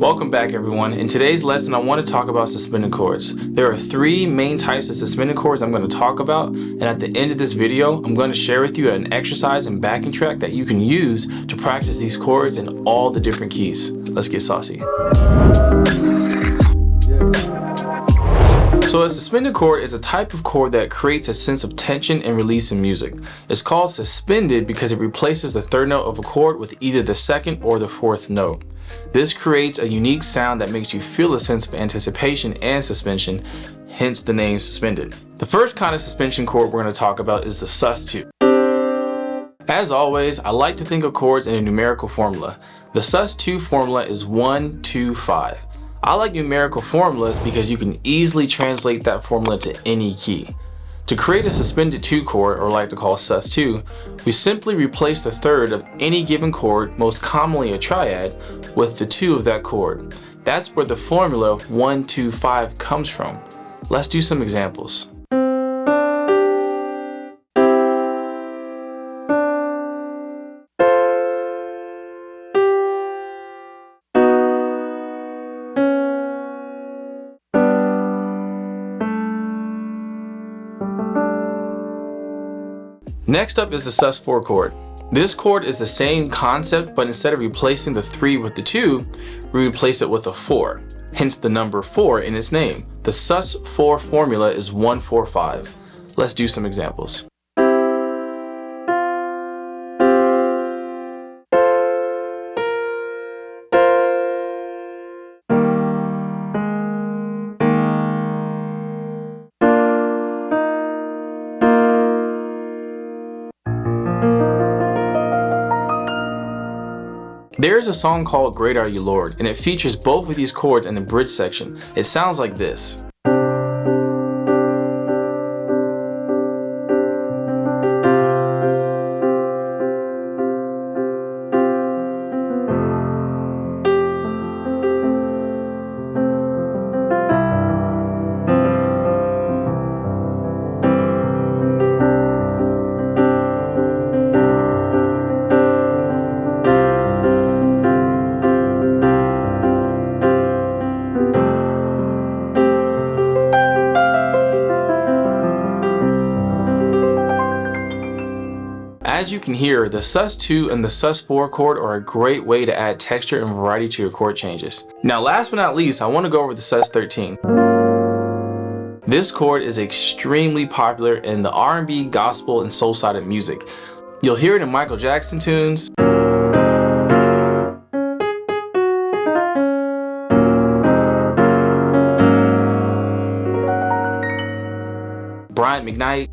Welcome back everyone. In today's lesson I want to talk about suspended chords. There are three main types of suspended chords I'm going to talk about, and at the end of this video I'm going to share with you an exercise and backing track that you can use to practice these chords in all the different keys. Let's get saucy. So a suspended chord is a type of chord that creates a sense of tension and release in music. It's called suspended because it replaces the third note of a chord with either the second or the fourth note. This creates a unique sound that makes you feel a sense of anticipation and suspension, hence the name suspended. The first kind of suspension chord we're going to talk about is the sus2. As always, I like to think of chords in a numerical formula. The sus2 formula is 1, 2, 5. I like numerical formulas because you can easily translate that formula to any key. To create a suspended 2 chord, or like to call sus2, we simply replace the third of any given chord, most commonly a triad, with the 2 of that chord. That's where the formula 1, 2, 5 comes from. Let's do some examples. Next up is the sus4 chord. This chord is the same concept, but instead of replacing the 3 with the 2, we replace it with a 4, hence the number 4 in its name. The sus4 formula is 1, 4, 5. Let's do some examples. There is a song called Great Are You Lord, and it features both of these chords in the bridge section. It sounds like this. As you can hear, the sus2 and the sus4 chord are a great way to add texture and variety to your chord changes. Now last but not least, I want to go over the sus13. This chord is extremely popular in the R&B, gospel, and soul side of music. You'll hear it in Michael Jackson tunes, Brian McKnight,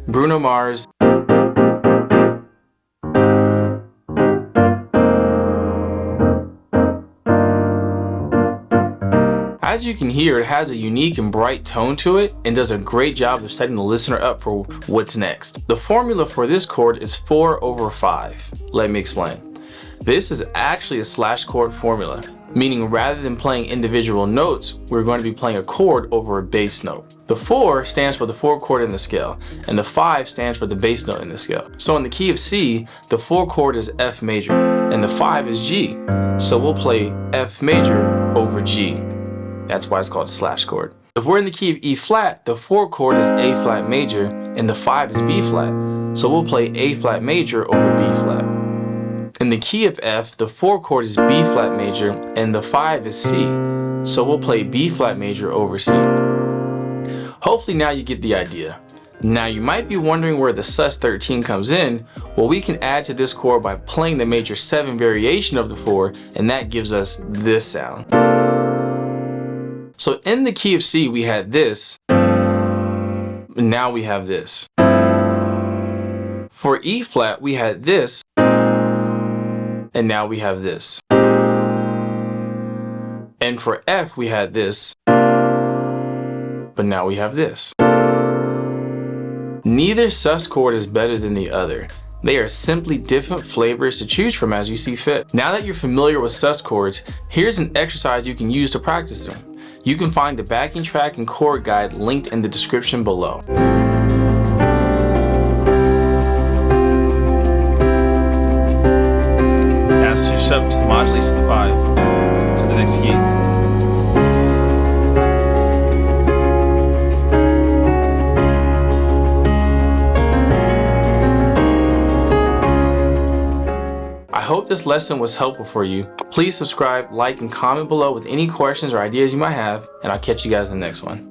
Bruno Mars, as you can hear, it has a unique and bright tone to it and does a great job of setting the listener up for what's next. The formula for this chord is 4 over 5. Let me explain. This is actually a slash chord formula, meaning rather than playing individual notes, we're going to be playing a chord over a bass note. The 4 stands for the 4 chord in the scale, and the 5 stands for the bass note in the scale. So in the key of C, the 4 chord is F major, and the 5 is G. So we'll play F major over G. That's why it's called a slash chord. If we're in the key of E flat, the 4 chord is A flat major, and the 5 is B flat. So we'll play A flat major over B flat. In the key of F, the 4 chord is B flat major, and the 5 is C. So we'll play B flat major over C. Hopefully now you get the idea. Now you might be wondering where the sus13 comes in. Well, we can add to this chord by playing the major 7 variation of the 4, and that gives us this sound. So in the key of C we had this, and now we have this. For E flat we had this, and now we have this. And for F we had this, but now we have this. Neither sus chord is better than the other. They are simply different flavors to choose from as you see fit. Now that you're familiar with sus chords, here's an exercise you can use to practice them. You can find the backing track and chord guide linked in the description below. Now switch up to modulates to the 5, to the next key. I hope this lesson was helpful for you. Please subscribe, like, and comment below with any questions or ideas you might have, and I'll catch you guys in the next one.